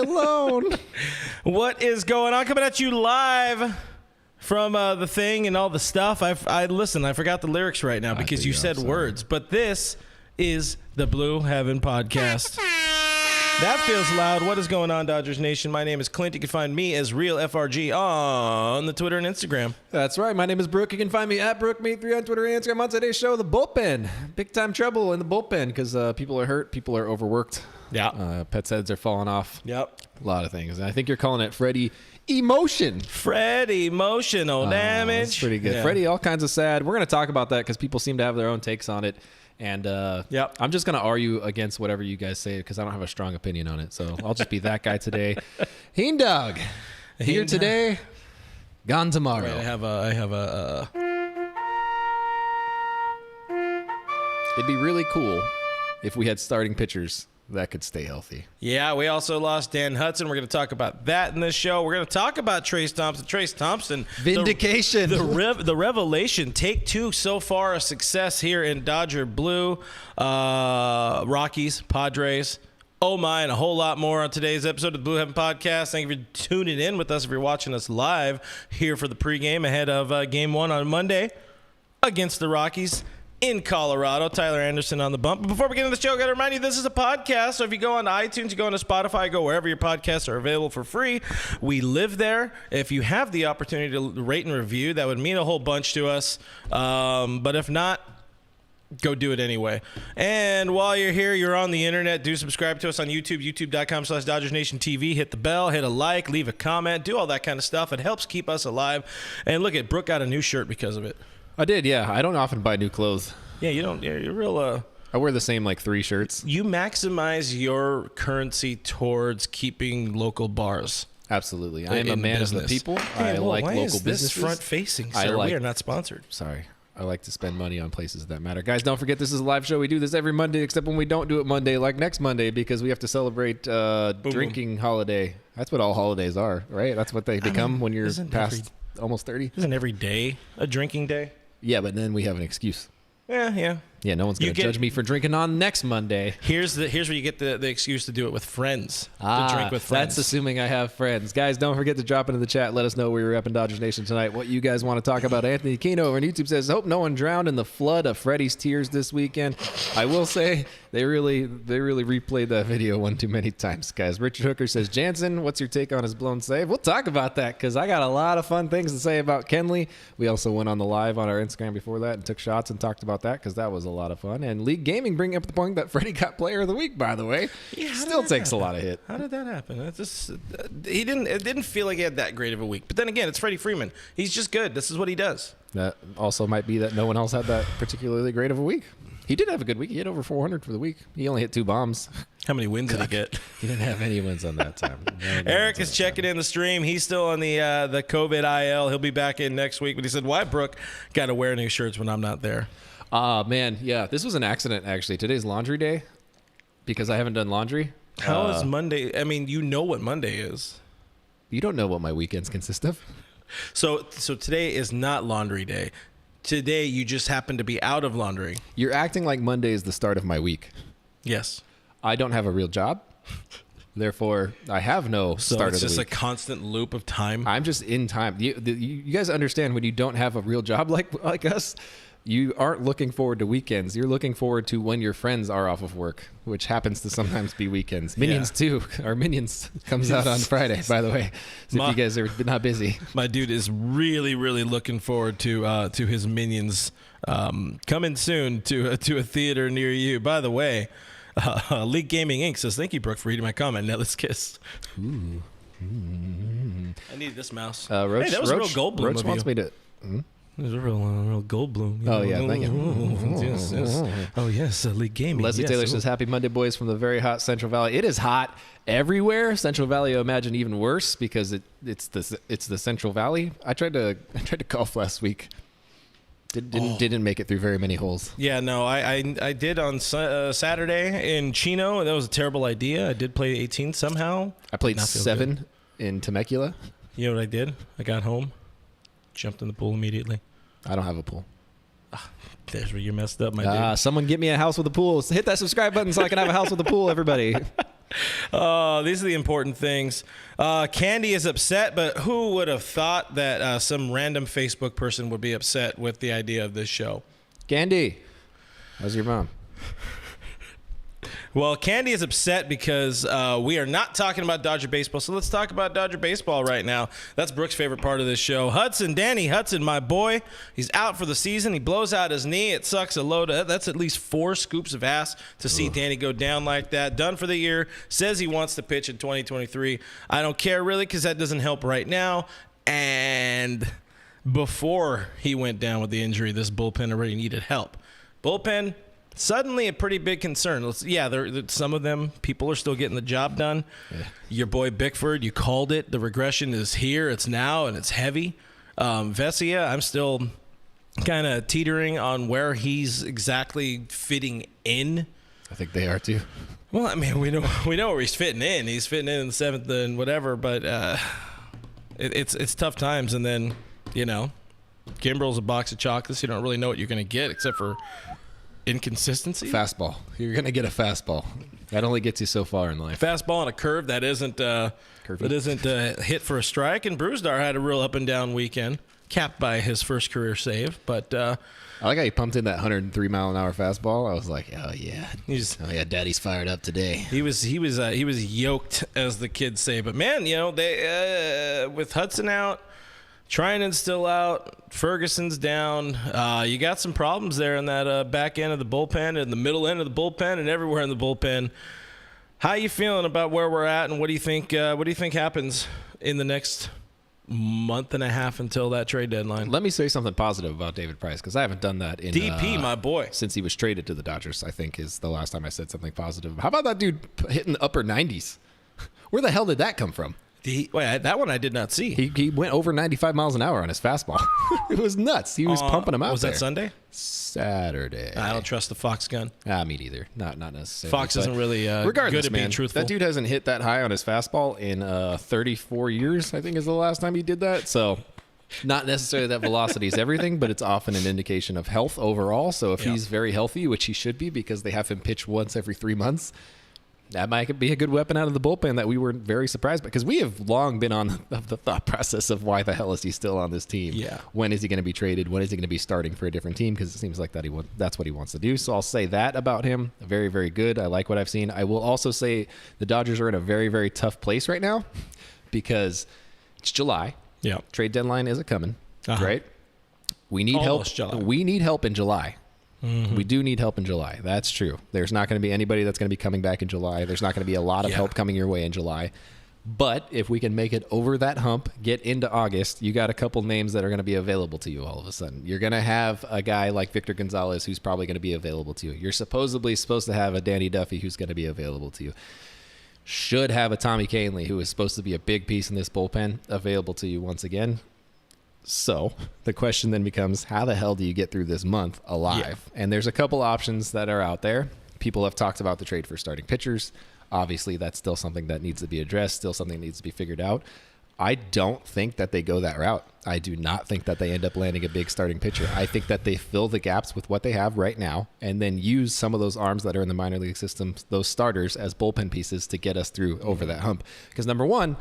alone. What is going on? Coming at you live from the thing and all the stuff. I listen, I forgot the lyrics right now because you said words. But this is the Blue Heaven Podcast. That feels loud. What is going on, Dodgers Nation? My name is Clint. You can find me as Real FRG on the Twitter and Instagram. That's right. My name is Brooke. You can find me at BrookeMe3 on Twitter and Instagram. On today's show, the Bullpen. Big time trouble in the bullpen because people are hurt. People are overworked. Yeah. Pets' heads are falling off. Yep. A lot of things. And I think you're calling it Freddi-E-Motion. Freddi-E-Motional damage. That's pretty good. Yeah. Freddie, all kinds of sad. We're going to talk about that because people seem to have their own takes on it. And I'm just going to argue against whatever you guys say because I don't have a strong opinion on it. So I'll just be that guy today. Heen Dog. Here today, gone tomorrow. Wait, I have a It'd be really cool if we had starting pitchers that could stay healthy. Yeah, we also lost Dan Hudson. We're going to talk about that in this show. We're going to talk about Trayce Thompson. Trayce Thompson. Vindication. The revelation. Take two so far, a success here in Dodger Blue. Rockies, Padres. Oh my, and a whole lot more on today's episode of the Blue Heaven Podcast. Thank you for tuning in with us if you're watching us live here for the pregame ahead of Game 1 on Monday against the Rockies in Colorado. Tyler Anderson on the bump. But before we get into the show, I got to remind you, this is a podcast. So if you go on iTunes, you go on to Spotify, go wherever your podcasts are available for free. We live there. If you have the opportunity to rate and review, that would mean a whole bunch to us. But if not, go do it anyway. And while you're here, you're on the internet, do subscribe to us on YouTube, youtube.com/DodgersNationTV. Hit the bell, hit a like, leave a comment, do all that kind of stuff. It helps keep us alive. And look at Brooke got a new shirt because of it. I did, yeah. I don't often buy new clothes. Yeah, you don't. You're real. I wear the same like 3 shirts. You maximize your currency towards keeping local bars. Absolutely. I am a man of the people. Hey, I like why local is this businesses. front facing, sir? We are not sponsored. Sorry. I like to spend money on places that matter. Guys, don't forget this is a live show. We do this every Monday, except when we don't do it Monday, like next Monday, because we have to celebrate drinking holiday. That's what all holidays are, right? That's what they become when you're past almost 30. Isn't every day a drinking day? Yeah, but then we have an excuse. Yeah. Yeah, no one's going to judge me for drinking on next Monday. Here's where you get the excuse to do it with friends. To drink with friends. That's assuming I have friends. Guys, don't forget to drop into the chat. Let us know where you're repping Dodgers Nation tonight. What you guys want to talk about. Anthony Keno over on YouTube says, hope no one drowned in the flood of Freddie's tears this weekend. I will say they really replayed that video one too many times, guys. Richard Hooker says, Jansen, what's your take on his blown save? We'll talk about that because I got a lot of fun things to say about Kenley. We also went on the live on our Instagram before that and took shots and talked about that because that was a lot of fun. And League Gaming bringing up the point that Freddie got Player of the Week, by the way. Yeah, still takes a lot of hit. How did that happen? It didn't feel like he had that great of a week. But then again, it's Freddie Freeman. He's just good. This is what he does. That also might be that no one else had that particularly great of a week. He did have a good week. He hit over 400 for the week. He only hit 2 bombs. How many wins did he get? He didn't have any wins on that time. Eric is checking in the stream. He's still on the COVID IL. He'll be back in next week. But he said, why Brooke got to wear new shirts when I'm not there? Man, yeah. This was an accident, actually. Today's laundry day because I haven't done laundry. How is Monday? I mean, you know what Monday is. You don't know what my weekends consist of. So today is not laundry day. Today, you just happen to be out of laundry. You're acting like Monday is the start of my week. Yes. I don't have a real job. Therefore, I have no start of the week. So it's just a constant loop of time? I'm just in time. You guys understand when you don't have a real job like us, you aren't looking forward to weekends. You're looking forward to when your friends are off of work, which happens to sometimes be weekends. Minions too. Our Minions comes out on Friday, by the way. So if you guys are not busy. My dude is really, really looking forward to his Minions coming soon to a theater near you. By the way, League Gaming Inc. says, thank you, Brooke, for reading my comment. Now let's kiss. Ooh. I need this mouse. Roach, hey, that was a real Goldblum Roach wants me to... There's a real Goldblum. Oh, yeah. Thank you. Yes. Oh, yes. League Gaming. Leslie Taylor says, happy Monday, boys, from the very hot Central Valley. It is hot everywhere. Central Valley, I imagine, even worse because it's the Central Valley. I tried to golf last week. Didn't make it through very many holes. Yeah, no, I did on Saturday in Chino. That was a terrible idea. I did play 18 somehow. I played 7 in Temecula. You know what I did? I got home, jumped in the pool immediately. I don't have a pool. There's where you're messed up, my dude. Someone get me a house with a pool. So hit that subscribe button so I can have a house with a pool, everybody. Oh, these are the important things. Candy is upset, but who would have thought that some random Facebook person would be upset with the idea of this show? Candy, how's your mom? Well, Candy is upset because we are not talking about Dodger baseball, so let's talk about Dodger baseball right now. That's Brooke's favorite part of this show. Danny Hudson, my boy, he's out for the season. He blows out his knee. It sucks a load. That's at least 4 scoops of ass to see Danny go down like that. Done for the year. Says he wants to pitch in 2023. I don't care really because that doesn't help right now. And before he went down with the injury, this bullpen already needed help. Bullpen, suddenly a pretty big concern. Some of them, people are still getting the job done. Yeah. Your boy Bickford, you called it. The regression is here. It's now, and it's heavy. Vesia, I'm still kind of teetering on where he's exactly fitting in. I think they are too. Well, I mean, we know where he's fitting in. He's fitting in the 7th and whatever, but it's tough times. And then, Kimbrel's a box of chocolates. You don't really know what you're going to get except for inconsistency. Fastball. You're going to get a fastball. That only gets you so far in life. Fastball and a curve that isn't hit for a strike. And Brewstar had a real up and down weekend, capped by his first career save. But I like how he pumped in that 103-mile-an-hour fastball. I was like, oh yeah, Daddy's fired up today. He was yoked, as the kids say. But man, they with Hudson out, Trinan's still out, Ferguson's down. You got some problems there in that back end of the bullpen, and the middle end of the bullpen, and everywhere in the bullpen. How you feeling about where we're at, and what do you think? What do you think happens in the next month and a half until that trade deadline? Let me say something positive about David Price, because I haven't done that in DP, my boy, since he was traded to the Dodgers. I think is the last time I said something positive. How about that dude hitting the upper 90s? Where the hell did that come from? That one I did not see. He went over 95 miles an hour on his fastball. It was nuts. He was pumping him out. Was that Sunday? Saturday. I don't trust the Fox gun. Me neither. Not necessarily. Fox isn't really good at being truthful. That dude hasn't hit that high on his fastball in 34 years, I think is the last time he did that. So not necessarily that velocity is everything, but it's often an indication of health overall. So if he's very healthy, which he should be because they have him pitch once every 3 months, that might be a good weapon out of the bullpen that we were very surprised by, because we have long been on the thought process of why the hell is he still on this team? Yeah. When is he going to be traded? When is he going to be starting for a different team? Because it seems like that's what he wants to do. So I'll say that about him. Very, very good. I like what I've seen. I will also say the Dodgers are in a very, very tough place right now because it's July. Yeah. Trade deadline isn't coming, right? We need Almost help. July. We need help in July. Mm-hmm. We do need help in July. That's true. There's not going to be anybody that's going to be coming back in July. There's not going to be a lot of help coming your way in July. But if we can make it over that hump, get into August, you got a couple names that are going to be available to you all of a sudden. You're going to have a guy like Victor Gonzalez who's probably going to be available to you. You're supposed to have a Danny Duffy who's going to be available to you. Should have a Tommy Kenley, who is supposed to be a big piece in this bullpen, available to you once again. So the question then becomes, how the hell do you get through this month alive? Yeah. And there's a couple options that are out there. People have talked about the trade for starting pitchers. Obviously, that's still something that needs to be addressed, still something that needs to be figured out. I don't think that they go that route. I do not think that they end up landing a big starting pitcher. I think that they fill the gaps with what they have right now and then use some of those arms that are in the minor league system, those starters, as bullpen pieces to get us through over that hump. Because number one,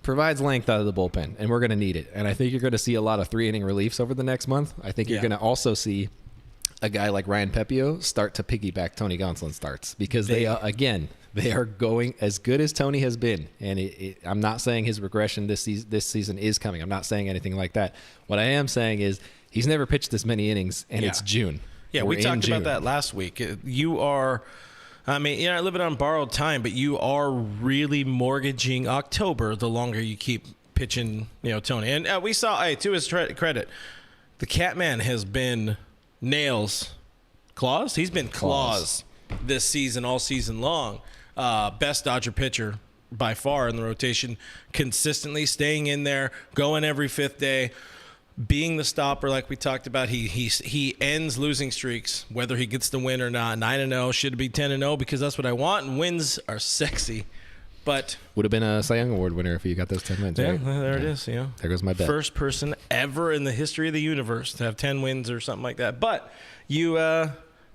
provides length out of the bullpen, and we're going to need it. And I think you're going to see a lot of 3-inning reliefs over the next month. I think you're going to also see a guy like Ryan Pepio start to piggyback Tony Gonsolin starts, because they are going as good as Tony has been. And I'm not saying his regression this season is coming. I'm not saying anything like that. What I am saying is he's never pitched this many innings, and it's June. Yeah, we talked about that last week. You are... you're not living on borrowed time, but you are really mortgaging October the longer you keep pitching, Tony. And we saw, to his credit, the Catman has been nails. Claws? He's been claws this season, all season long. Best Dodger pitcher by far in the rotation, consistently staying in there, going every 5th day. Being the stopper, like we talked about, he ends losing streaks, whether he gets the win or not. 9-0, should be 10-0, because that's what I want, and wins are sexy. But would have been a Cy Young Award winner if you got those 10 wins. Yeah, right? there it is. There goes my bet. First person ever in the history of the universe to have 10 wins or something like that. But you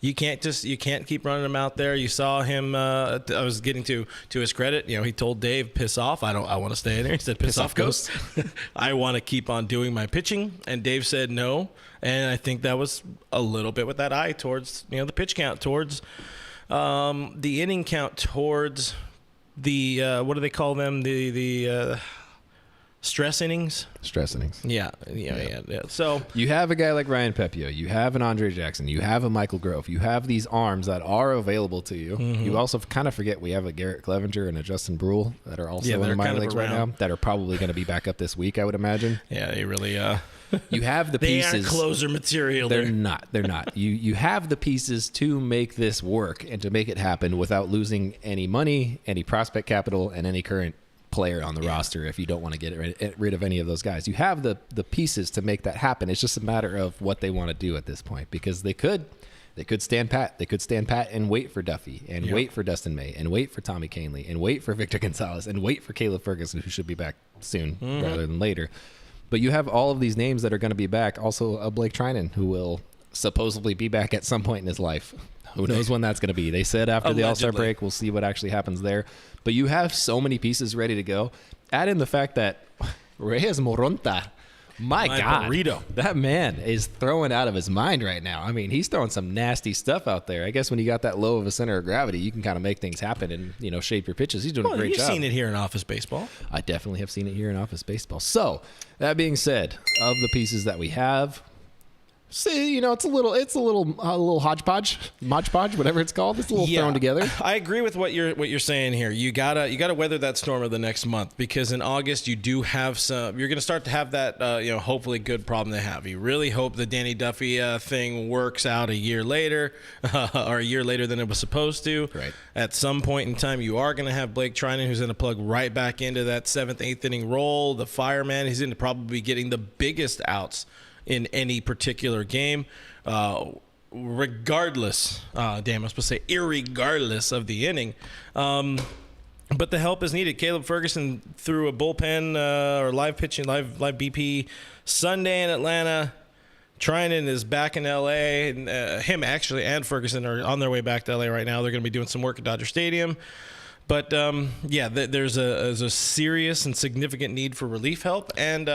You can't keep running him out there. You saw him. I was getting to his credit. He told Dave, "Piss off. I want to stay in there." He said, "Piss off, Ghost." I want to keep on doing my pitching, and Dave said no. And I think that was a little bit with that eye towards the pitch count, towards the inning count, towards the what do they call them? The stress innings. Stress innings. Yeah. So you have a guy like Ryan Pepio, you have an Andre Jackson, you have a Michael Grove, you have these arms that are available to you. Mm-hmm. You also kind of forget we have a Garrett Clevenger and a Justin Brule that are also in the minor leagues right now, that are probably going to be back up this week, I would imagine. Yeah, they really you have the pieces. They aren't closer material. They're not. You have the pieces to make this work and to make it happen without losing any money, any prospect capital, and any current player on the roster if you don't want to get rid of any of those guys. You have the pieces to make that happen. It's just a matter of what they want to do at this point, because they could stand pat. They could stand pat and wait for Duffy and wait for Dustin May and wait for Tommy Kenley and wait for Victor Gonzalez and wait for Caleb Ferguson, who should be back soon rather than later. But you have all of these names that are going to be back. Also, Blake Trinan, who will supposedly be back at some point in his life. Who knows when that's going to be? They said after the All-Star break. We'll see what actually happens there. But you have so many pieces ready to go. Add in the fact that Reyes Moronta, my God, burrito. That man is throwing out of his mind right now. I mean, he's throwing some nasty stuff out there. I guess when you got that low of a center of gravity, you can kind of make things happen and shape your pitches. He's doing a great job. You've seen it here in office baseball. I definitely have seen it here in office baseball. So that being said, of the pieces that we have, see, it's a little hodgepodge, whatever it's called. It's a little thrown together. I agree with what you're saying here. You gotta weather that storm of the next month, because in August you do have you're gonna start to have that hopefully good problem to have. You really hope the Danny Duffy thing works out a year later, or a year later than it was supposed to. Right. At some point in time, you are gonna have Blake Trinan, who's gonna plug right back into that 7th, 8th inning role. The fireman. He's gonna probably be getting the biggest outs in any particular game, regardless, I was supposed to say irregardless of the inning. But the help is needed. Caleb Ferguson threw a bullpen or live pitching, live BP Sunday in Atlanta. Trinan is back in L.A. And, him actually and Ferguson are on their way back to L.A. right now. They're going to be doing some work at Dodger Stadium. But, there's a serious and significant need for relief help. And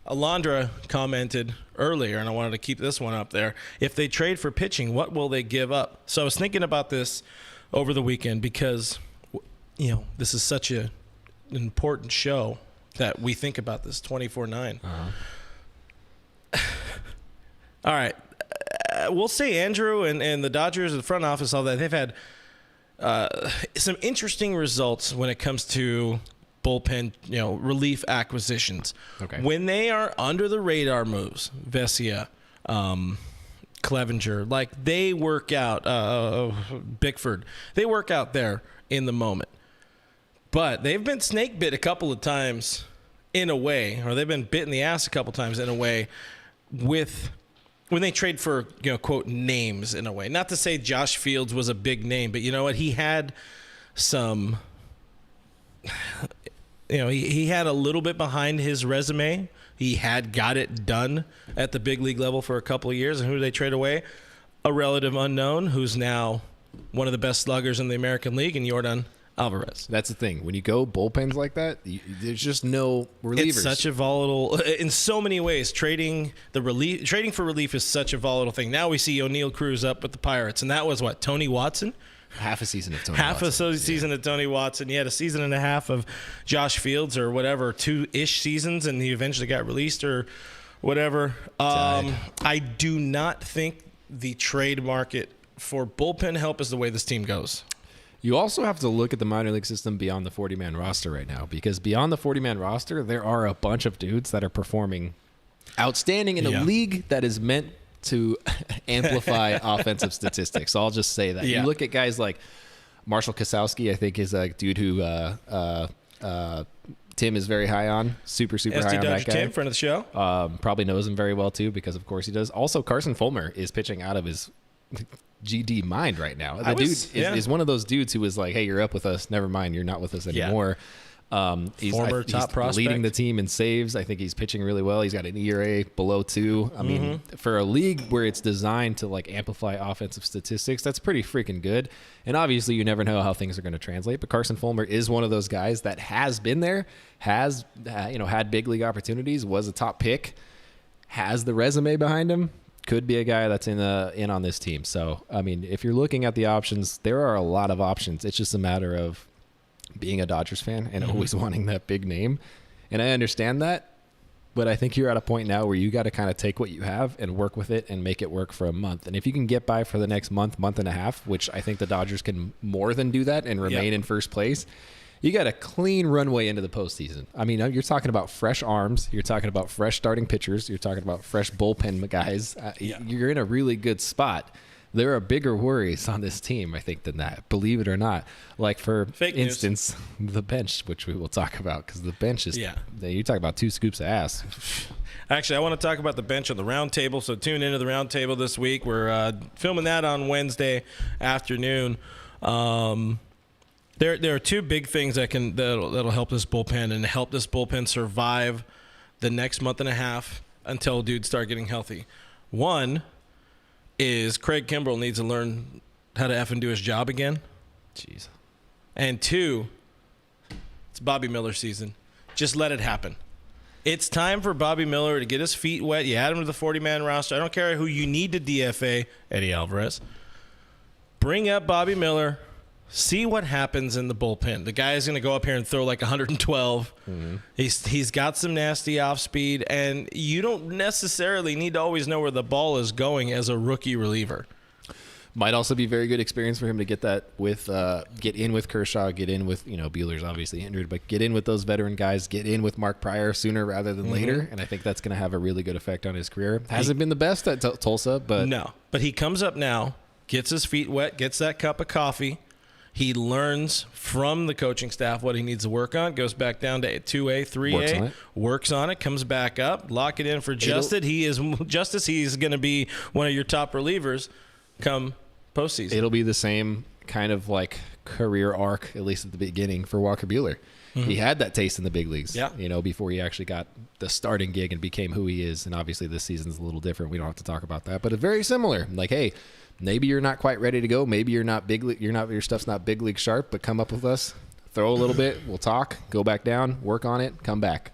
Alondra commented earlier, and I wanted to keep this one up there. If they trade for pitching, what will they give up? So I was thinking about this over the weekend, because, this is such an important show that we think about this 24/9. All right. We'll say Andrew and the Dodgers, the front office, all that, they've had some interesting results when it comes to bullpen, relief acquisitions. Okay. When they are under the radar moves, Vesia, Clevenger, like they work out, Bickford, they work out there in the moment. But they've been snake bit a couple of times in a way, or they've been bit in the ass a couple of times in a way with when they trade for, quote, names in a way. Not to say Josh Fields was a big name, but you know what? He had some... he had a little bit behind his resume. He had got it done at the big league level for a couple of years. And who did they trade away? A relative unknown who's now one of the best sluggers in the American League, and Yordan Alvarez. That's the thing. When you go bullpens like that, there's just no relievers. It's such a volatile, in so many ways. Trading for relief is such a volatile thing. Now we see O'Neal Cruz up with the Pirates, and that was what, Tony Watson? Half a season of Tony Watson. Watson. Season of Tony Watson. He had a season and a half of Josh Fields, or whatever, 2-ish seasons, and he eventually got released or whatever. I do not think the trade market for bullpen help is the way this team goes. You also have to look at the minor league system beyond the 40-man roster right now, because beyond the 40-man roster, there are a bunch of dudes that are performing outstanding in a league that is meant to amplify offensive statistics. So I'll just say that. You look at guys like Marshall Kasowski, I think is a dude who Tim is very high on. Super high on that guy. Tim, friend of the show. Probably knows him very well, too, because, of course, he does. Also, Carson Fulmer is pitching out of his GD mind right now. The dude is one of those dudes who was like, hey, you're up with us. Never mind, you're not with us anymore. He's top prospect. leading the team in saves. I think he's pitching really well. He's got an ERA below 2. I mean, for a league where it's designed to like amplify offensive statistics, that's pretty freaking good. And obviously, you never know how things are going to translate. But Carson Fulmer is one of those guys that has been there, has had big league opportunities, was a top pick, has the resume behind him. Could be a guy that's in on this team. So, I mean, if you're looking at the options, there are a lot of options. It's just a matter of being a Dodgers fan and always wanting that big name. And I understand that, but I think you're at a point now where you got to kind of take what you have and work with it and make it work for a month. And if you can get by for the next month and a half, which I think the Dodgers can more than do that and remain in first place, you got a clean runway into the postseason. I mean, you're talking about fresh arms. You're talking about fresh starting pitchers. You're talking about fresh bullpen guys. You're in a really good spot. There are bigger worries on this team, I think, than that. Believe it or not. Like, for instance, the bench, which we will talk about, because the bench is, you talk about 2 scoops of ass. Actually, I want to talk about the bench on the round table, so tune into the round table this week. We're filming that on Wednesday afternoon. There are 2 big things that'll help this bullpen and help this bullpen survive the next month and a half until dudes start getting healthy. One is Craig Kimbrell needs to learn how to effing do his job again. Jeez. And 2, it's Bobby Miller season. Just let it happen. It's time for Bobby Miller to get his feet wet. You add him to the 40-man roster. I don't care who you need to DFA, Eddie Alvarez. Bring up Bobby Miller. See what happens in the bullpen. The guy is going to go up here and throw like 112. He's got some nasty off speed, and you don't necessarily need to always know where the ball is going as a rookie reliever. Might also be very good experience for him to get that with get in with Kershaw, get in with Buehler's obviously injured, but get in with those veteran guys, get in with Mark Pryor sooner rather than later, and I think that's going to have a really good effect on his career. Hasn't been the best at Tulsa, but but he comes up now, gets his feet wet, gets that cup of coffee. He learns from the coaching staff what he needs to work on, goes back down to 2A, 3A, works on it, comes back up, lock it in for Justin. He's going to be one of your top relievers come postseason. It'll be the same kind of like career arc, at least at the beginning, for Walker Buehler. He had that taste in the big leagues, before he actually got the starting gig and became who he is. And obviously this season's a little different. We don't have to talk about that, but it's very similar. Like, hey, maybe you're not quite ready to go. Maybe you're not your stuff's not big league sharp, but come up with us, throw a little bit. We'll talk, go back down, work on it, come back.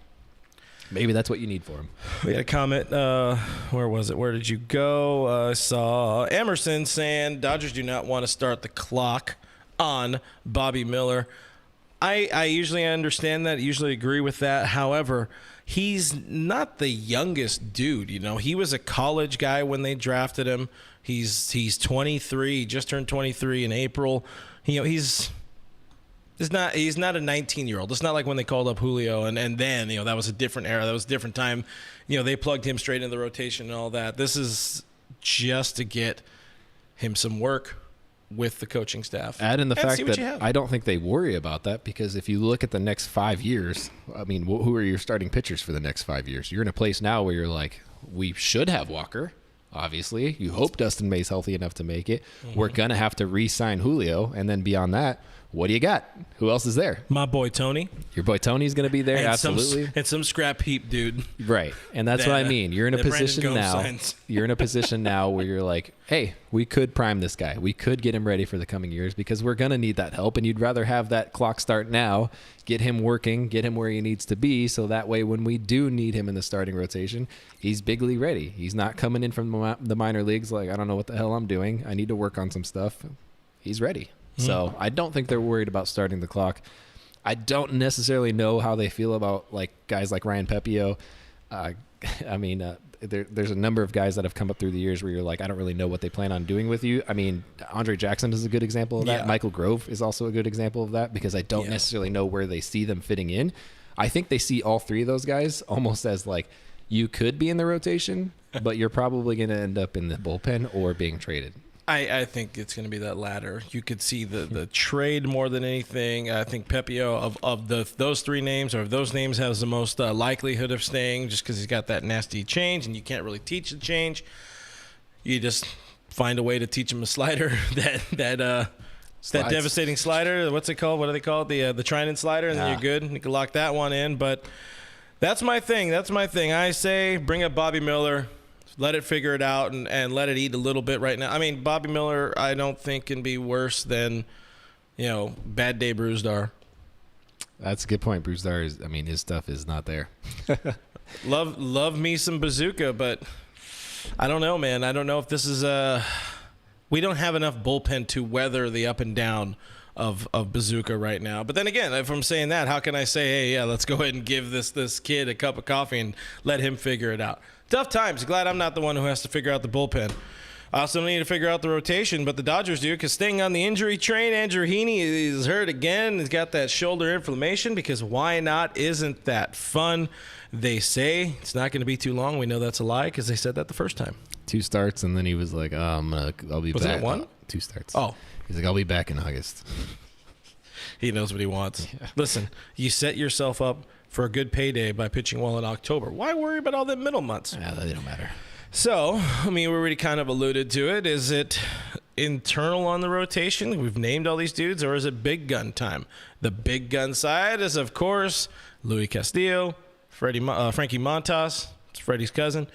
Maybe that's what you need for him. We had a comment. Where was it? Where did you go? I saw Emerson saying Dodgers do not want to start the clock on Bobby Miller. I usually understand that, usually agree with that. However, he's not the youngest dude. He was a college guy when they drafted him. He's 23. He just turned 23 in April. He's not a 19-year-old. It's not like when they called up Julio and then that was a different era. That was a different time. They plugged him straight into the rotation and all that. This is just to get him some work with the coaching staff. Add in the fact that I don't think they worry about that, because if you look at the next 5 years, I mean, who are your starting pitchers for the next 5 years? You're in a place now where you're like, we should have Walker. Obviously, you hope Dustin May's healthy enough to make it. We're going to have to re-sign Julio. And then beyond that, what do you got? Who else is there? My boy Tony. Your boy Tony's going to be there, and absolutely. And some scrap heap dude. Right. And that's what I mean. You're in a position now. You're in a position now where you're like, hey, we could prime this guy. We could get him ready for the coming years, because we're going to need that help. And you'd rather have that clock start now, get him working, get him where he needs to be, so that way when we do need him in the starting rotation, he's big league ready. He's not coming in from the minor leagues like, I don't know what the hell I'm doing. I need to work on some stuff. He's ready. So I don't think they're worried about starting the clock. I don't necessarily know how they feel about like guys like Ryan Pepio. There's a number of guys that have come up through the years where you're like, I don't really know what they plan on doing with you. I mean, Andre Jackson is a good example of that. Yeah. Michael Grove is also a good example of that, because I don't necessarily know where they see them fitting in. I think they see all 3 of those guys almost as like, you could be in the rotation, but you're probably going to end up in the bullpen or being traded. I think it's going to be that latter. You could see the trade more than anything. I think Pepio of those 3 names, or if those names, has the most likelihood of staying, just because he's got that nasty change, and you can't really teach the change. You just find a way to teach him a slider that That devastating slider. What's it called? What do they call it? The Trinan slider, and then you're good. You can lock that one in. But that's my thing. I say bring up Bobby Miller. Let it figure it out and let it eat a little bit right now. I mean, Bobby Miller, I don't think can be worse than, Bad Day Bruzdar. That's a good point. Bruzdar is, his stuff is not there. love me some Bazooka, but I don't know, man. I don't know if this is we don't have enough bullpen to weather the up and down of Bazooka right now. But then again, if I'm saying that, how can I say, hey, yeah, let's go ahead and give this kid a cup of coffee and let him figure it out? Tough times. Glad I'm not the one who has to figure out the bullpen. I also need to figure out the rotation, but the Dodgers do, because staying on the injury train, Andrew Heaney is hurt again. He's got that shoulder inflammation, because why not? Isn't that fun? They say it's not going to be too long. We know that's a lie, because they said that the first time. 2 starts, and then he was like, I'll be back. Was that 1? 2 starts. Oh. He's like, I'll be back in August. He knows what he wants. Yeah. Listen, you set yourself up for a good payday by pitching well in October. Why worry about all the middle months? Yeah, they don't matter. So, we already kind of alluded to it. Is it internal on the rotation? We've named all these dudes, or is it big gun time? The big gun side is, of course, Luis Castillo, Frankie Montas. It's Freddie's cousin.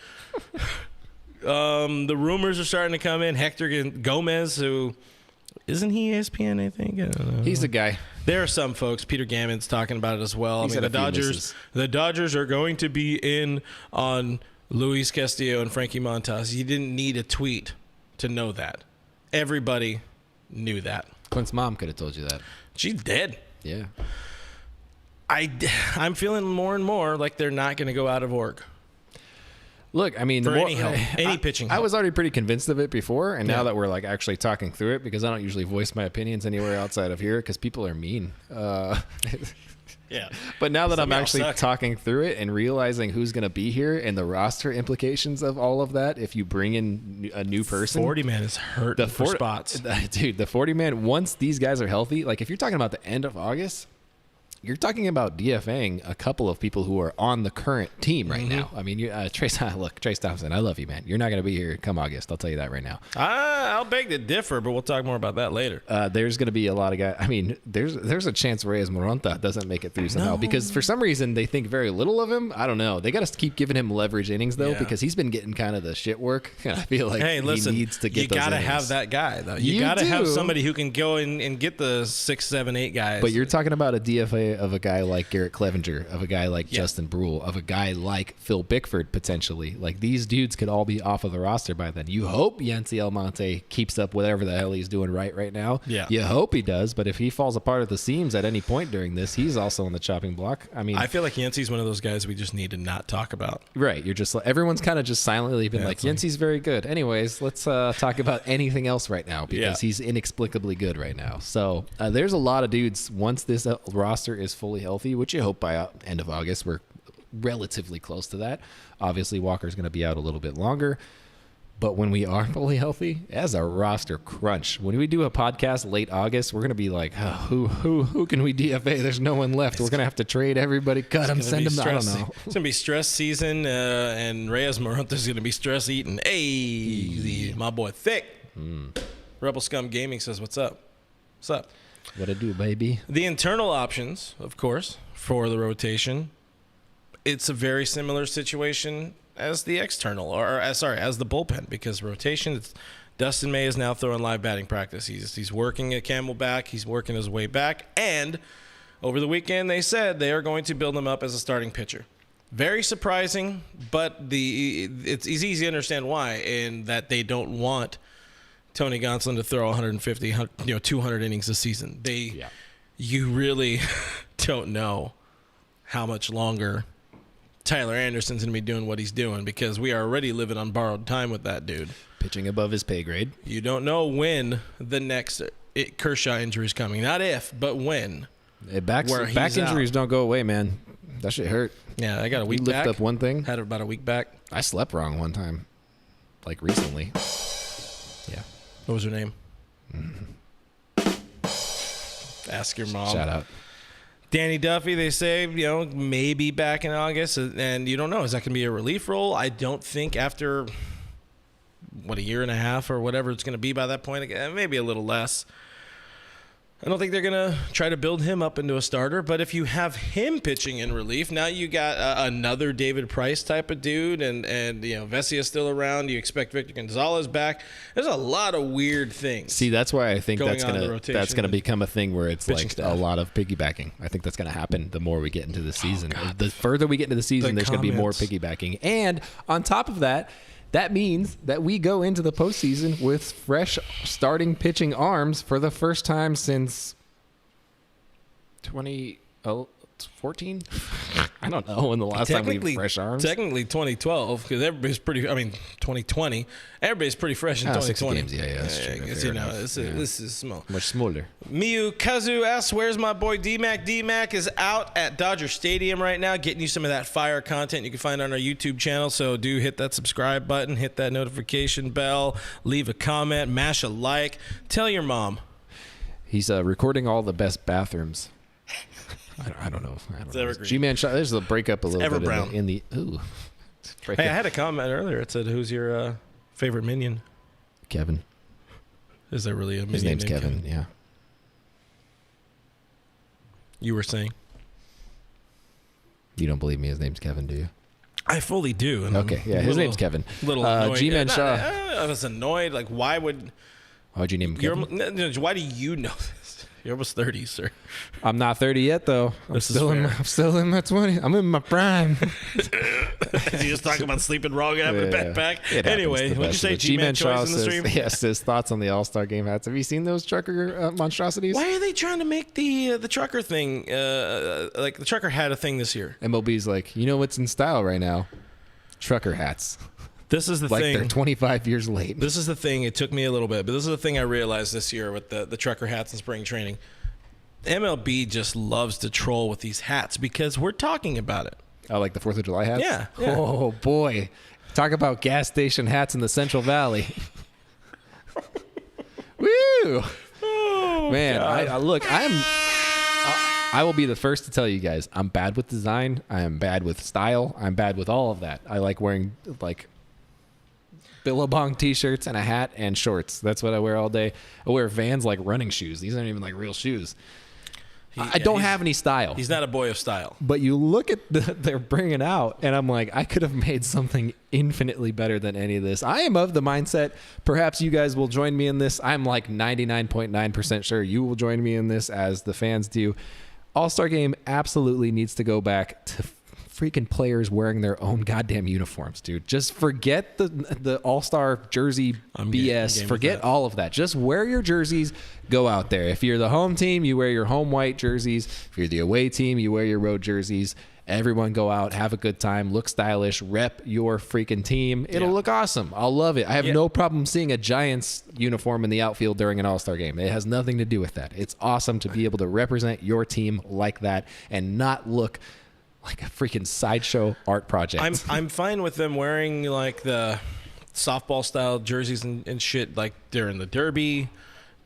The rumors are starting to come in. Hector Gomez, who isn't he ESPN, I think? I don't know. He's the guy. There are some folks. Peter Gammon's talking about it as well. He's the Dodgers are going to be in on Luis Castillo and Frankie Montas. You didn't need a tweet to know that. Everybody knew that. Clint's mom could have told you that. She's dead. Yeah. I'm feeling more and more like they're not going to go out of org. Look, For any help, any pitching help. I was already pretty convinced of it before, and now that we're like actually talking through it, because I don't usually voice my opinions anywhere outside of here because people are mean. Yeah. But now that Some I'm actually talking through it and realizing who's going to be here and the roster implications of all of that, if you bring in a new person. 40-man is hurting for spots. Dude, the 40-man, once these guys are healthy, like if you're talking about the end of August, you're talking about DFAing a couple of people who are on the current team right now. I mean, Trayce Thompson, I love you, man. You're not going to be here come August. I'll tell you that right now. I'll beg to differ, but we'll talk more about that later. There's going to be a lot of guys. I mean, there's a chance Reyes Moronta doesn't make it through somehow because for some reason they think very little of him. I don't know. They got to keep giving him leverage innings though because he's been getting kind of the shit work. And I feel like he needs to get those innings. You got to have that guy though. You got to have somebody who can go and get the 6, 7, 8 guys. But you're talking about a DFA of a guy like Garrett Clevenger, of a guy like Justin Brule, of a guy like Phil Bickford potentially. Like these dudes could all be off of the roster by then. You hope Yancy Almonte keeps up whatever the hell he's doing right now. Yeah. You hope he does, but if he falls apart at the seams at any point during this, he's also on the chopping block. I mean, I feel like Yancy's one of those guys we just need to not talk about. Right. You're just everyone's kind of just silently been like, Yancy's very good. Anyways, let's talk about anything else right now because he's inexplicably good right now. So there's a lot of dudes once this roster is fully healthy, which you hope by end of August. We're relatively close to that. Obviously, Walker's going to be out a little bit longer. But when we are fully healthy, as a roster crunch, when we do a podcast late August, we're going to be like, who can we DFA? There's no one left. We're going to have to trade everybody, cut them, send them. I don't know. It's going to be stress season, and Reyes Moronta's going to be stress eating. Hey, my boy Thick. Rebel Scum Gaming says, what's up? What's up? What it do, baby? The internal options, of course, for the rotation, it's a very similar situation as the external, as the bullpen, because rotation, Dustin May is now throwing live batting practice. He's working at Camelback. He's working his way back. And over the weekend, they said they are going to build him up as a starting pitcher. Very surprising, but it's easy to understand why, in that they don't want Tony Gonsolin to throw 150, 200 innings a season. You really don't know how much longer Tyler Anderson's going to be doing what he's doing, because we are already living on borrowed time with that dude. Pitching above his pay grade. You don't know when the next Kershaw injury is coming. Not if, but when. Back injuries don't go away, man. That shit hurt. Yeah, I got a week back. Lift up one thing. Had about a week back. I slept wrong one time, like recently. Yeah. What was her name? Ask your mom. Shout out. Danny Duffy, they say, maybe back in August, and you don't know. Is that going to be a relief role? I don't think after, a year and a half or whatever it's going to be by that point, maybe a little less. I don't think they're going to try to build him up into a starter, but if you have him pitching in relief, now you got another David Price type of dude, and Vesia's still around. You expect Victor Gonzalez back. There's a lot of weird things. See, that's why I think that's gonna and become a thing where it's like staff. a lot of piggybacking. I think that's gonna happen the more we get into the season. The further we get into the season, there's gonna be more piggybacking, and on top of that. That means that we go into the postseason with fresh starting pitching arms for the first time since 2014. I don't know when the last time we had fresh arms. Technically 2012, because everybody's pretty. 2020. Everybody's pretty fresh in 2020. 6 games, yeah, that's true. This is small. Much smaller. Miyu Kazu asks, "Where's my boy D-Mac?" D-Mac is out at Dodger Stadium right now, getting you some of that fire content you can find on our YouTube channel. So do hit that subscribe button, hit that notification bell, leave a comment, mash a like, tell your mom. He's recording all the best bathrooms. I don't know. G-Man shot. There's a breakup a little bit in the. Ooh. Hey, I had a comment earlier. It said, "Who's your favorite minion?" Kevin. Is there really a minion? His name's Kevin. Yeah. You were saying? You don't believe me? His name's Kevin, do you? I fully do. Okay. Yeah. His name's Kevin. Little annoyed. G-Man Shaw. I was annoyed. Like, why would? Why'd you name him Kevin? Why do you know this? You're almost 30, sir. I'm not 30 yet, though. I'm still in my 20s. I'm in my prime. You just talking about sleeping wrong and having a backpack. Anyway, what'd you say? G-Man Shaw in the stream? Yes, his thoughts on the All-Star Game hats. Have you seen those trucker monstrosities? Why are they trying to make the trucker thing, like the trucker hat a thing this year? MLB's like, you know what's in style right now? Trucker hats. This is the like thing. They're 25 years late. This is the thing. It took me a little bit, but this is the thing I realized this year with the trucker hats in spring training. MLB just loves to troll with these hats because we're talking about it. Oh, like the 4th of July hats? Yeah. Oh, boy. Talk about gas station hats in the Central Valley. Woo! Oh, man, I will be the first to tell you guys, I'm bad with design. I am bad with style. I'm bad with all of that. I like wearing, Billabong t-shirts and a hat and shorts. That's what I wear all day. I wear Vans like running shoes. These aren't even like real shoes. I don't have any style. He's not a boy of style. But you look at they're bringing out, and I'm like, I could have made something infinitely better than any of this. I am of the mindset, perhaps you guys will join me in this. I'm like 99.9% sure you will join me in this as the fans do. All-Star Game absolutely needs to go back to freaking players wearing their own goddamn uniforms, dude. Just forget the All-Star jersey BS. Forget all of that. Just wear your jerseys. Go out there. If you're the home team, you wear your home white jerseys. If you're the away team, you wear your road jerseys. Everyone go out, have a good time, look stylish, rep your freaking team. It'll look awesome. I'll love it. I have no problem seeing a Giants uniform in the outfield during an All-Star game. It has nothing to do with that. It's awesome to be able to represent your team like that and not look like a freaking sideshow art project. I'm fine with them wearing like the softball style jerseys and shit like during the Derby,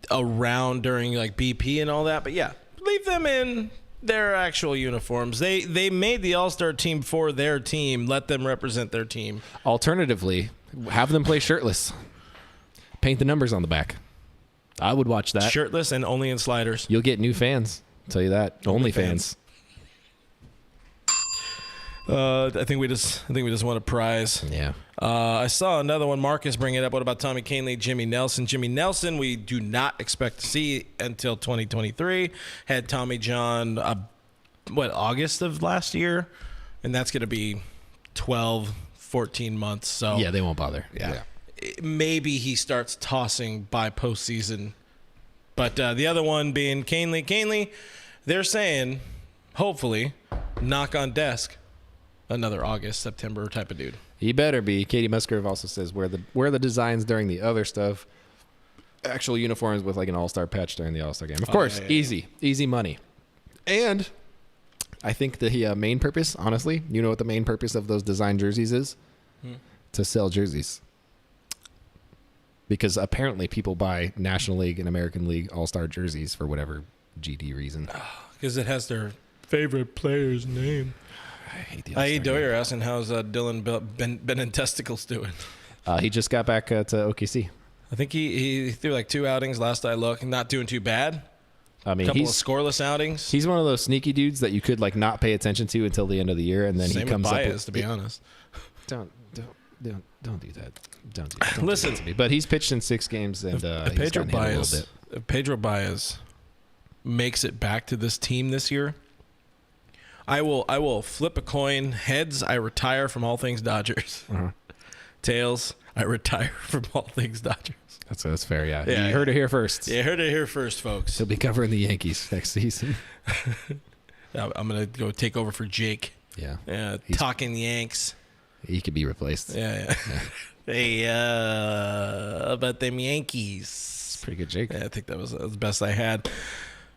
around during like BP and all that. But yeah, leave them in their actual uniforms. They made the All-Star team for their team. Let them represent their team. Alternatively, have them play shirtless. Paint the numbers on the back. I would watch that. Shirtless and only in sliders. You'll get new fans. I'll tell you that. Only fans. I think we just want a prize. Yeah. I saw another one. Marcus bring it up. What about Tommy Kenley, Jimmy Nelson? Jimmy Nelson, we do not expect to see until 2023. Had Tommy John, August of last year, and that's going to be 12, 14 months. So yeah, they won't bother. Yeah. Maybe he starts tossing by postseason. But the other one being Kenley. Kenley, they're saying, hopefully, knock on desk. Another August, September type of dude. He better be. Katie Musgrove also says wear the designs during the other stuff. Actual uniforms with like an all-star patch during the all-star game. Of course, easy money. And I think the main purpose, honestly, you know what the main purpose of those design jerseys is? To sell jerseys. Because apparently people buy National League and American League all-star jerseys for whatever GD reason. Because it has their favorite player's name. I hate the I.E. Doyer asking how's Dylan Benentesticles doing? He just got back to OKC. I think he threw like 2 outings last I looked. Not doing too bad, I mean, couple of scoreless outings. He's one of those sneaky dudes that you could like not pay attention to until the end of the year, and then Same he comes with up. Baez, to be honest. Don't do that. Don't do that. Listen, do that to me. But he's pitched in 6 games, and if he's gotten hit a little bit. If Pedro Baez makes it back to this team this year, I will flip a coin. Heads, I retire from all things Dodgers. Tails, I retire from all things Dodgers. That's fair, yeah. You heard it here first. Yeah, heard it here first, folks. He'll be covering the Yankees next season. I'm going to go take over for Jake. Yeah. Talking Yanks. He could be replaced. Yeah. Hey, about them Yankees. Pretty good, Jake. Yeah, I think that was the best I had.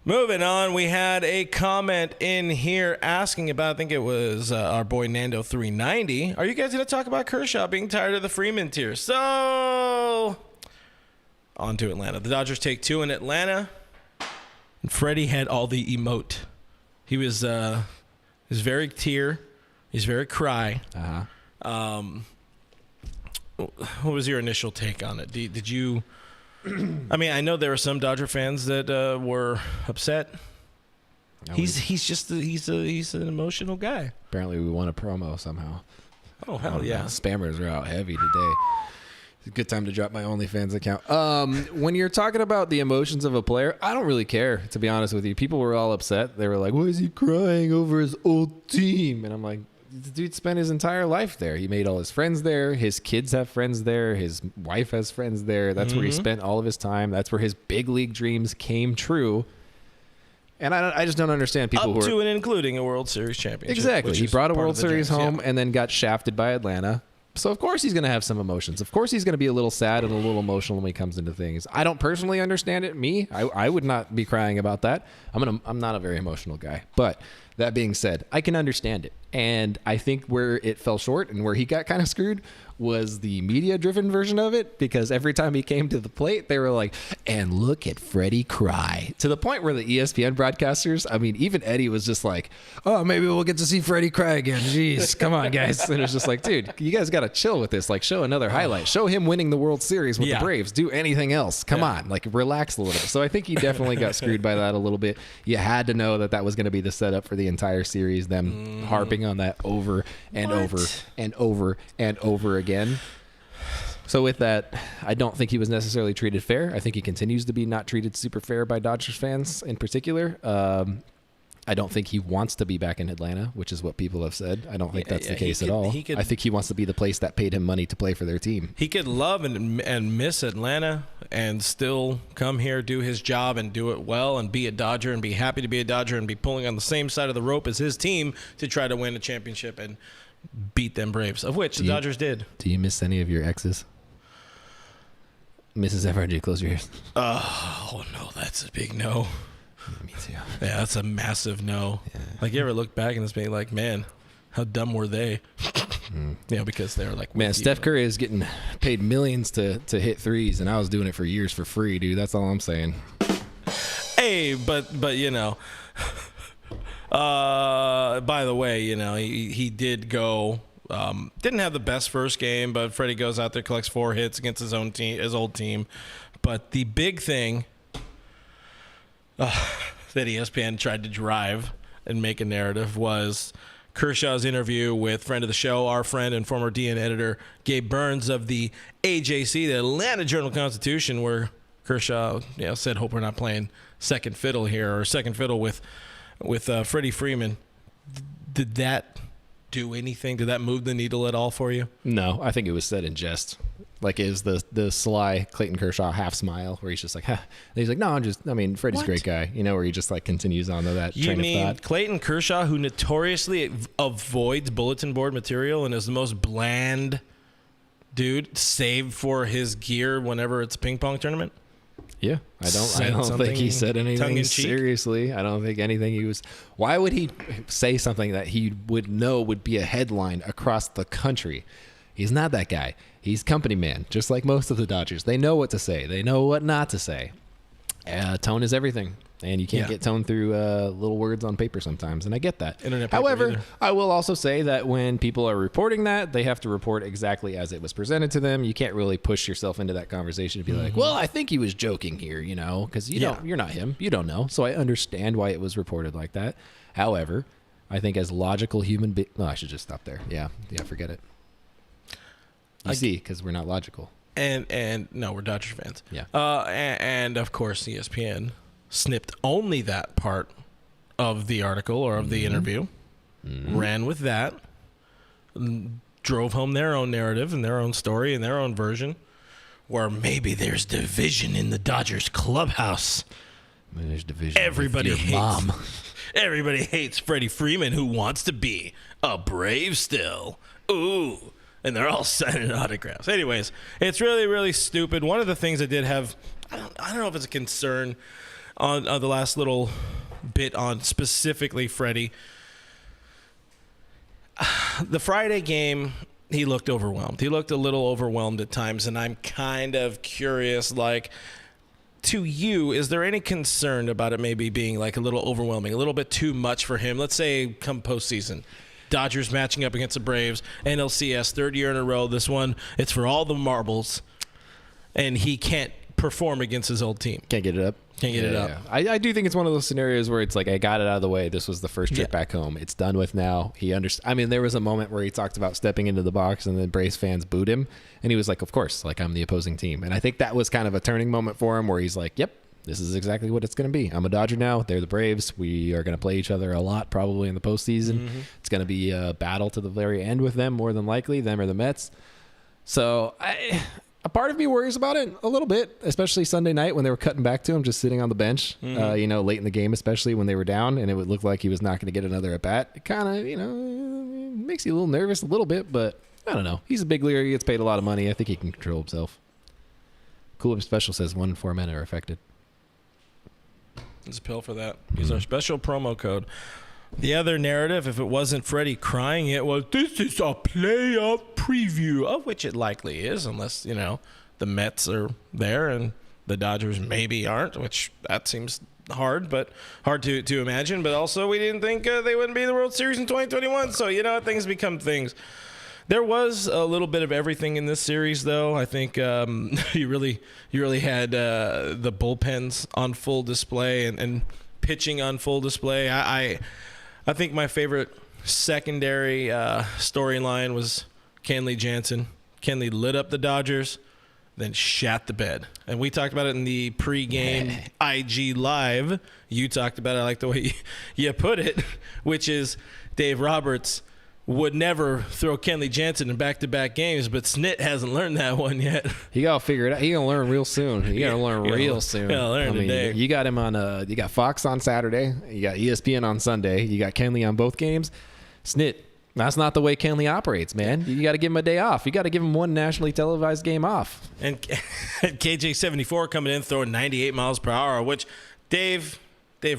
Moving on, we had a comment in here asking about, I think it was our boy Nando390. Are you guys going to talk about Kershaw being tired of the Freeman tier? So, on to Atlanta. The Dodgers take 2 in Atlanta. And Freddie had all the emote. He was very tear. He's very cry. What was your initial take on it? Did you... I mean, I know there were some Dodger fans that were upset. He's an emotional guy. Apparently, we won a promo somehow. Oh hell yeah! Spammers are out heavy today. It's a good time to drop my OnlyFans account. When you're talking about the emotions of a player, I don't really care, to be honest with you. People were all upset. They were like, "Why is he crying over his old team?" And I'm like, the dude spent his entire life there. He made all his friends there. His kids have friends there. His wife has friends there. That's where he spent all of his time. That's where his big league dreams came true. And I just don't understand people who are... Up to and including a World Series championship. Exactly. He brought a World Series home and then got shafted by Atlanta. So, of course, he's going to have some emotions. Of course, he's going to be a little sad and a little emotional when he comes into things. I don't personally understand it. I would not be crying about that. I'm not a very emotional guy. But that being said, I can understand it. And I think where it fell short and where he got kind of screwed was the media-driven version of it, because every time he came to the plate, they were like, and look at Freddie cry. To the point where the ESPN broadcasters, I mean, even Eddie was just like, oh, maybe we'll get to see Freddie cry again. Jeez, come on, guys. And it was just like, dude, you guys got to chill with this. Like, show another highlight. Show him winning the World Series with the Braves. Do anything else. Come on. Like, relax a little bit. So I think he definitely got screwed by that a little bit. You had to know that was going to be the setup for the entire series, them harping on that over and over and over and over again. So with that, I don't think he was necessarily treated fair. I think he continues to be not treated super fair by Dodgers fans in particular. I don't think he wants to be back in Atlanta, which is what people have said. I don't think that's the case at all. I think he wants to be the place that paid him money to play for their team. He could love and miss Atlanta and still come here, do his job, and do it well, and be a Dodger, and be happy to be a Dodger, and be pulling on the same side of the rope as his team to try to win a championship and beat them Braves, of which the Dodgers did. Do you miss any of your exes? Mrs. FRG, close your ears. Oh, no, that's a big no. Me too. Yeah, that's a massive no. Yeah. Like, you ever look back and just be like, man, how dumb were they? You know, because they're like, man, Steph Curry is getting paid millions to hit threes, and I was doing it for years for free, dude. That's all I'm saying. Hey, but you know, by the way, you know, he did go. Didn't have the best first game, but Freddie goes out there, collects 4 hits against his own team, his old team. But the big thing that ESPN tried to drive and make a narrative was Kershaw's interview with friend of the show, our friend and former DN editor Gabe Burns of the AJC, the Atlanta Journal-Constitution, where Kershaw, said, "Hope we're not playing second fiddle here, or second fiddle with Freddie Freeman." Did that do anything? Did that move the needle at all for you? No, I think it was said in jest. Like, it was the sly Clayton Kershaw half smile where he's just like, huh. And he's like, no, Freddie's a great guy. You know, where he just like continues on to that train of thought. You mean Clayton Kershaw, who notoriously avoids bulletin board material and is the most bland dude, save for his gear whenever it's a ping pong tournament? Yeah, I don't think he said anything seriously. I don't think anything he was. Why would he say something that he would know would be a headline across the country? He's not that guy. He's company man, just like most of the Dodgers. They know what to say. They know what not to say. Tone is everything. And you can't get toned through little words on paper sometimes, and I get that. Internet paper However, either. I will also say that when people are reporting that, they have to report exactly as it was presented to them. You can't really push yourself into that conversation to be like, well, I think he was joking here, because you're not him. You don't know. So I understand why it was reported like that. However, I think as logical human beings... No, I should just stop there. Yeah, forget it. You see, because we're not logical. And no, we're Dodgers fans. Yeah. And of course, ESPN snipped only that part of the article or of the interview, ran with that, drove home their own narrative and their own story and their own version, where maybe there's division in the Dodgers clubhouse. There's division. Everybody with your hates mom. Everybody hates Freddie Freeman, who wants to be a Brave still. Ooh. And they're all signing autographs. Anyways, it's really, really stupid. One of the things I did have, I don't know if it's a concern on the last little bit on specifically Freddie. The Friday game, he looked overwhelmed. He looked a little overwhelmed at times, and I'm kind of curious, like, to you, is there any concern about it maybe being like a little overwhelming, a little bit too much for him? Let's say come postseason. Dodgers matching up against the Braves, NLCS, third year in a row. This one, it's for all the marbles, and he can't perform against his old team. Can't get it up. Can't get it up. Yeah. I do think it's one of those scenarios where it's like, I got it out of the way. This was the first trip back home. It's done with now. I mean, there was a moment where he talked about stepping into the box, and then Braves fans booed him, and he was like, of course, like, I'm the opposing team. And I think that was kind of a turning moment for him where he's like, yep, this is exactly what it's going to be. I'm a Dodger now. They're the Braves. We are going to play each other a lot probably in the postseason. It's going to be a battle to the very end with them, more than likely, them or the Mets. So a part of me worries about it a little bit, especially Sunday night when they were cutting back to him, just sitting on the bench, late in the game, especially when they were down, and it would look like he was not going to get another at-bat. It kind of, makes you a little nervous a little bit, but I don't know. He's a big leaguer. He gets paid a lot of money. I think he can control himself. Cool Whip Special says 1 in 4 men are affected. There's a pill for that. Use our special promo code. The other narrative, if it wasn't Freddie crying, it was, this is a playoff preview, of which it likely is, unless, the Mets are there and the Dodgers maybe aren't, which that seems hard to imagine. But also, we didn't think they wouldn't be in the World Series in 2021. So, things become things. There was a little bit of everything in this series, though. I think you really had the bullpens on full display and pitching on full display. I think my favorite secondary storyline was Kenley Jansen. Kenley lit up the Dodgers, then shat the bed. And we talked about it in the pregame IG Live. You talked about it, I like the way you put it, which is Dave Roberts would never throw Kenley Jansen in back-to-back games, but Snit hasn't learned that one yet. He got to figure it out. He going to learn real soon. He got to learn real soon. Learn today. You got him on you got Fox on Saturday. You got ESPN on Sunday. You got Kenley on both games. Snit, that's not the way Kenley operates, man. You got to give him a day off. You got to give him one nationally televised game off. And KJ74 coming in throwing 98 miles per hour, which Dave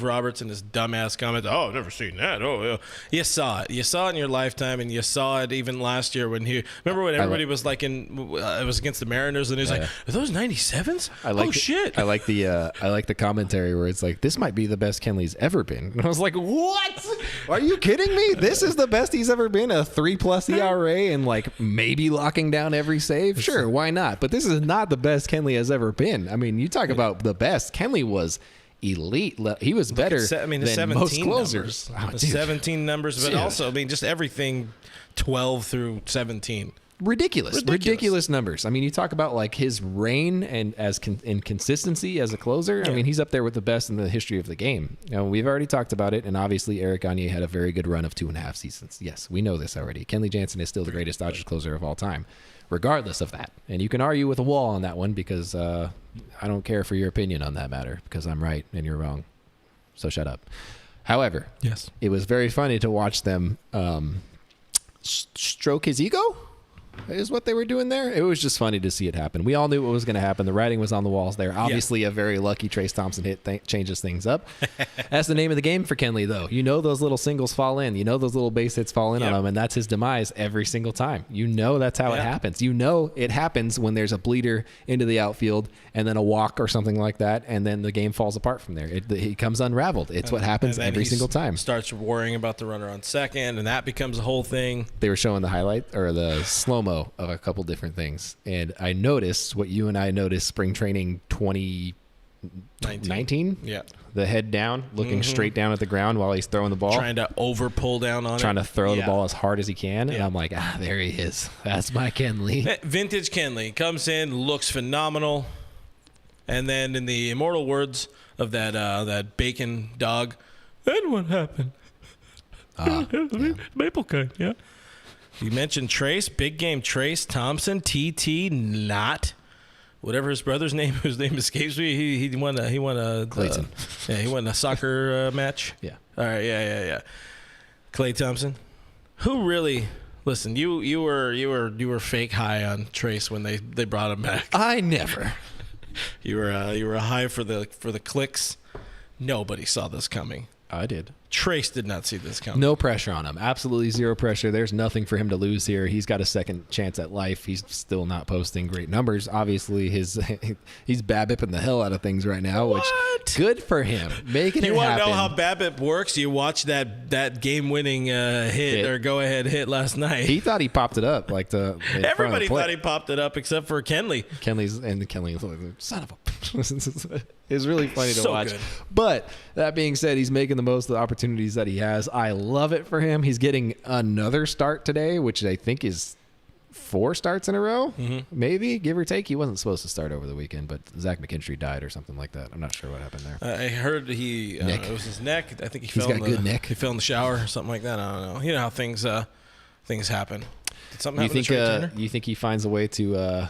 Roberts and his dumbass comment, oh, I've never seen that. Oh, yeah. You saw it. You saw it in your lifetime, and you saw it even last year when remember when everybody was like it was against the Mariners, and he was like, are those 97s? Shit. I like the commentary where it's like, this might be the best Kenley's ever been. And I was like, what? Are you kidding me? This is the best he's ever been? A 3+ ERA and like maybe locking down every save? Sure, why not? But this is not the best Kenley has ever been. I mean, you talk about the best. Kenley was elite. He was better than most closers. The 17 numbers, but also, just everything 12 through 17. Ridiculous numbers. I mean, you talk about like his reign and in consistency as a closer. I mean, he's up there with the best in the history of the game. We've already talked about it, and obviously Eric Gagne had a very good run of 2.5 seasons. Yes, we know this already. Kenley Jansen is still the greatest Dodgers closer of all time, regardless of that. And you can argue with a wall on that one because I don't care for your opinion on that matter because I'm right and you're wrong. So shut up. However, yes, it was very funny to watch them stroke his ego. is what they were doing there. It was just funny to see it happen. We all knew what was going to happen. The writing was on the walls there. Obviously, a very lucky Trayce Thompson hit changes things up. That's the name of the game for Kenley, though. You know those little singles fall in. You know those little base hits fall in on him, and that's his demise every single time. You know that's how it happens. You know it happens when there's a bleeder into the outfield and then a walk or something like that, and then the game falls apart from there. He comes unraveled. It's what happens every single time. Starts worrying about the runner on second, and that becomes a whole thing. They were showing the highlight or the slow-mo of a couple different things, and I noticed what you and I noticed spring training 2019. Yeah, the head down, looking straight down at the ground while he's throwing the ball, trying to over pull down on it, trying to throw the ball as hard as he can. And I'm like, there he is. That's my Kenley. Vintage Kenley comes in, looks phenomenal, and then in the immortal words of that bacon dog, then what happened? Maple cane, yeah. You mentioned Trayce, big game Trayce Thompson, TT, not whatever his brother's name, whose name escapes me. He won a Clayton. He won a soccer match. Yeah. All right. Yeah. Clay Thompson, who really? Listen, you were fake high on Trayce when they brought him back. I never. You were high for the clicks. Nobody saw this coming. I did. Trayce did not see this coming. No pressure on him. Absolutely zero pressure. There's nothing for him to lose here. He's got a second chance at life. He's still not posting great numbers. Obviously, he's BABIPing the hell out of things right now, which good for him. Making it happen. You want to know how BABIP works? You watch that game-winning hit or go-ahead hit last night. He thought he popped it up. Everybody thought he popped it up except for Kenley. Kenley's like, son of a... It's really funny to watch. Good. But that being said, he's making the most of the opportunities that he has. I love it for him. He's getting another start today, which I think is 4 starts in a row, maybe, give or take. He wasn't supposed to start over the weekend, but Zach McKinstry died or something like that. I'm not sure what happened there. I heard it was his neck. I think he's got good neck. He fell in the shower or something like that. I don't know. You know how things happen. Did something happen to Trey Turner? You think he finds a way to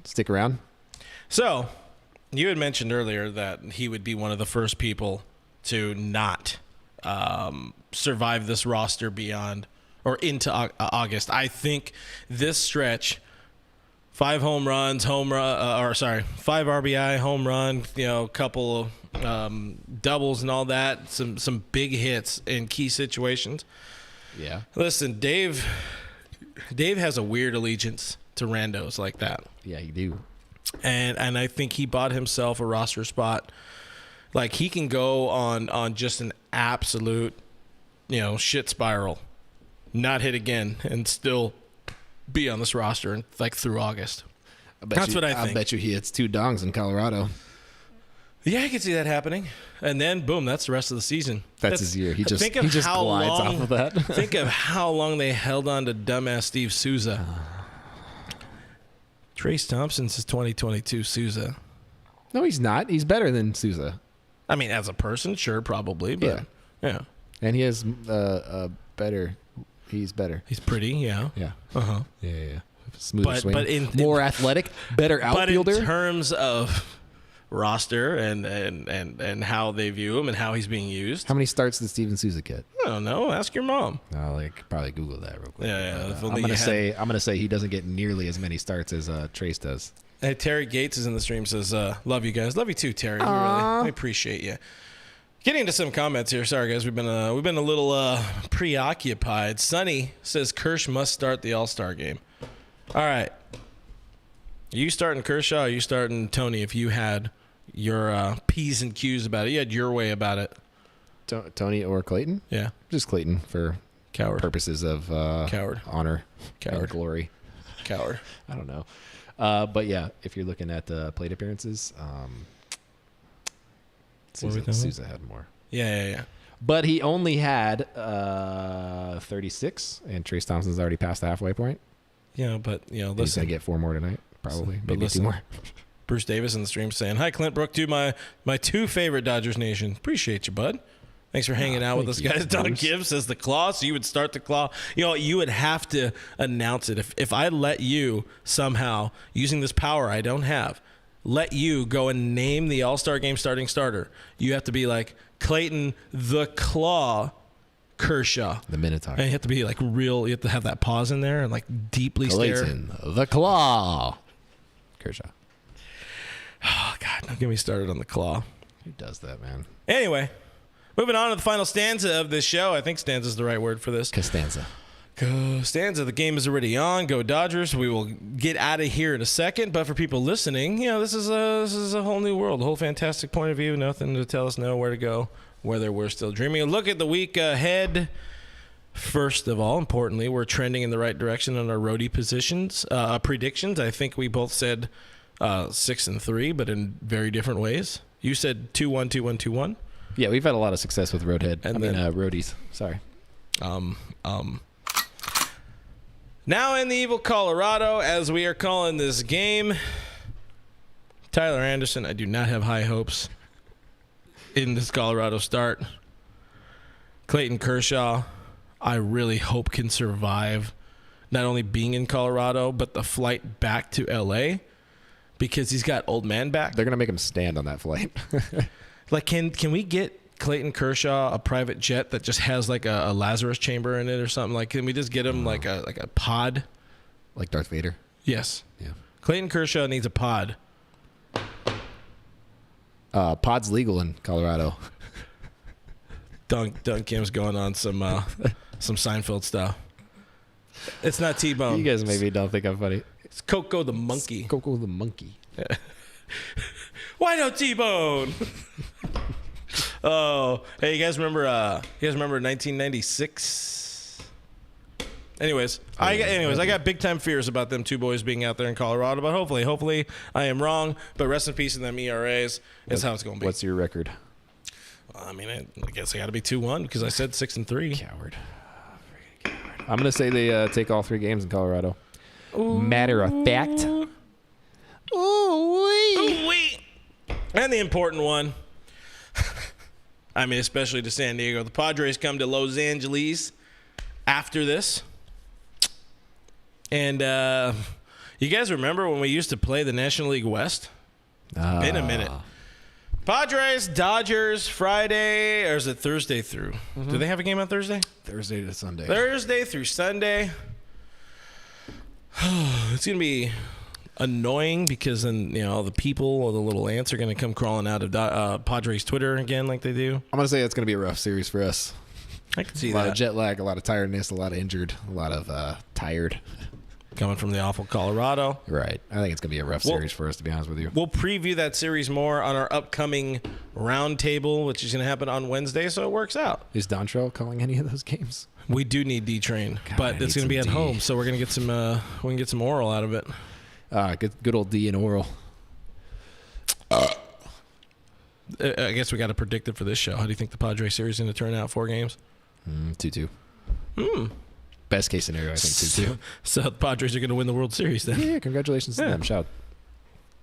stick around? So, you had mentioned earlier that he would be one of the first people to not survive this roster beyond or into August. I think this stretch, 5 home runs, 5 RBI, home run, couple doubles and all that, some big hits in key situations. Yeah. Listen, Dave has a weird allegiance to randos like that. Yeah, you do. And I think he bought himself a roster spot. Like, he can go on just an absolute, shit spiral, not hit again, and still be on this roster through August. That's what I think. I bet you he hits 2 dongs in Colorado. Yeah, I can see that happening. And then, boom, that's the rest of the season. That's his year. He just glides off of that. Think of how long they held on to dumbass Steve Souza. Trayce Thompson's his 2022 Souza. No, he's not. He's better than Souza. I mean, as a person, sure, probably, but yeah. And he has better. He's better. He's pretty, yeah. Yeah. Uh-huh. Yeah. Smoother swing. More athletic, better outfielder. But in terms of roster and how they view him and how he's being used. How many starts did Steven Souza get? I don't know. Ask your mom. I'll probably Google that real quick. Yeah. I'm gonna say he doesn't get nearly as many starts as Trayce does. Hey, Terry Gates is in the stream, says, love you guys. Love you too, Terry. We appreciate you. Getting into some comments here. Sorry, guys. We've been a little preoccupied. Sonny says Kersh must start the All-Star game. All right. Are you starting Kershaw or are you starting Tony if you had your P's and Q's about it? You had your way about it. Tony or Clayton? Yeah. Just Clayton for purposes of honor and glory. Coward. I don't know. But yeah, if you're looking at the plate appearances, Souza had more. Yeah. But he only had 36, and Trayce Thompson's already past the halfway point. Yeah, but listen, he's gonna get 4 more tonight, probably. But maybe 2 more. Bruce Davis in the stream saying, "Hi, Clint Brook, to my 2 favorite Dodgers Nation. Appreciate you, bud. Thanks for hanging out with us, guys." Don Gibbs says the claw, so you would start the claw. You would have to announce it. If I let you somehow, using this power I don't have, let you go and name the All-Star Game starting starter, you have to be like, Clayton the Claw Kershaw. The Minotaur. And you have to be like real. You have to have that pause in there and like deeply Clayton, the Claw. Kershaw. Oh, God. Don't get me started on the claw. Who does that, man? Anyway, moving on to the final stanza of this show. I think stanza is the right word for this. Costanza. Costanza. The game is already on. Go Dodgers. We will get out of here in a second. But for people listening, this is a whole new world, a whole fantastic point of view. Nothing to tell us where to go, whether we're still dreaming. A look at the week ahead. First of all, importantly, we're trending in the right direction on our roadie positions predictions. I think we both said 6-3, but in very different ways. You said 2-1, 2-1, 2-1. Yeah, we've had a lot of success with roadies. Sorry. Now in the evil Colorado, as we are calling this game, Tyler Anderson, I do not have high hopes in this Colorado start. Clayton Kershaw, I really hope can survive not only being in Colorado, but the flight back to L.A. because he's got old man back. They're going to make him stand on that flight. Like, can we get Clayton Kershaw a private jet that just has like a Lazarus chamber in it or something? Like, can we just get him like a pod? Like Darth Vader? Yes. Yeah. Clayton Kershaw needs a pod. Pod's legal in Colorado. Dunk Kim's going on some Seinfeld stuff. It's not T-Bone. You guys maybe don't think I'm funny. It's Coco the monkey. Coco the monkey. Why no T-Bone? Oh, hey, you guys remember 1996? Anyways, I got big time fears about them two boys being out there in Colorado, but hopefully I am wrong. But rest in peace in them ERAs. That's how it's going to be. What's your record? I mean, I guess I got to be 2-1 because I said 6-3. Coward. I'm going to say they take all 3 games in Colorado. Ooh. Matter of fact. Ooh-wee. And the important one. I mean, especially to San Diego. The Padres come to Los Angeles after this. And you guys remember when we used to play the National League West? It's been a minute. Padres, Dodgers, Friday, or is it Thursday through? Mm-hmm. Do they have a game on Thursday? Thursday to Sunday. Thursday through Sunday. It's going to be annoying because then, all the people or the little ants are going to come crawling out of Padres Twitter again like they do. I'm going to say it's going to be a rough series for us. I can see that. A lot of jet lag, a lot of tiredness, a lot of injured, a lot of tired. Coming from the awful Colorado. Right. I think it's going to be a rough series for us, to be honest with you. We'll preview that series more on our upcoming roundtable, which is going to happen on Wednesday, so it works out. Is Dontrell calling any of those games? We do need D-Train, but it's going to be at home, so we're going to get some we can get some oral out of it. Good old D and oral. I guess we got to predict it for this show. How do you think the Padres series is going to turn out? 4 games? 2-2. Best case scenario, I think, 2-2. So the Padres are going to win the World Series then. Yeah, congratulations to them. Shout.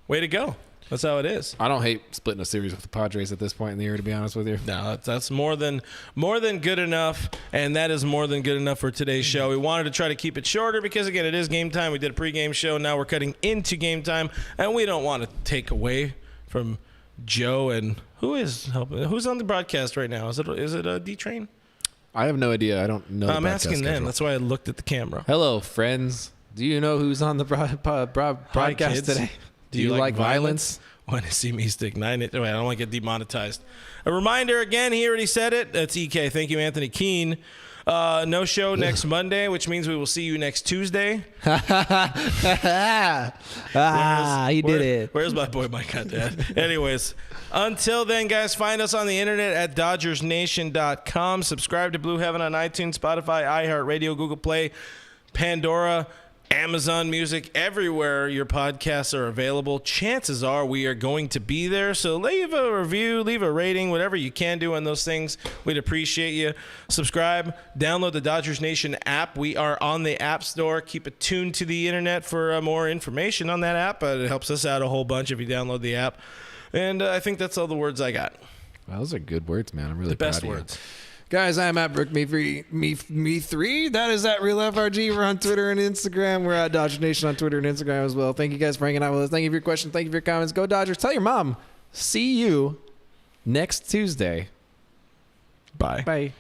Way to go. That's how it is. I don't hate splitting a series with the Padres at this point in the year, to be honest with you. No, that's more than good enough, and that is more than good enough for today's show. We wanted to try to keep it shorter because, again, it is game time. We did a pregame show. Now we're cutting into game time, and we don't want to take away from Joe. And who's on the broadcast right now? Is it D-Train? I have no idea. I don't know. I'm asking them. That's why I looked at the camera. Hello, friends. Do you know who's on the broadcast today? Do you like violence? Want to see me stick 9? Wait, I don't want to get demonetized. A reminder again. He already said it. That's EK. Thank you, Anthony Keene. No show next Monday, which means we will see you next Tuesday. He did it. Where's my boy Mike at that? Anyways, until then, guys, find us on the internet at DodgersNation.com. Subscribe to Blue Heaven on iTunes, Spotify, iHeartRadio, Google Play, Pandora, Amazon Music, everywhere your podcasts are available. Chances are we are going to be there. So leave a review, leave a rating, whatever you can do on those things. We'd appreciate you. Subscribe, download the Dodgers Nation app. We are on the App Store. Keep it tuned to the internet for more information on that app. It helps us out a whole bunch if you download the app. And I think that's all the words I got. Well, those are good words, man. I'm really proud of you. The best words. Guys, I'm at Brook Me3. That is at Real FRG. We're on Twitter and Instagram. We're at Dodger Nation on Twitter and Instagram as well. Thank you guys for hanging out with us. Thank you for your questions. Thank you for your comments. Go Dodgers. Tell your mom. See you next Tuesday. Bye. Bye.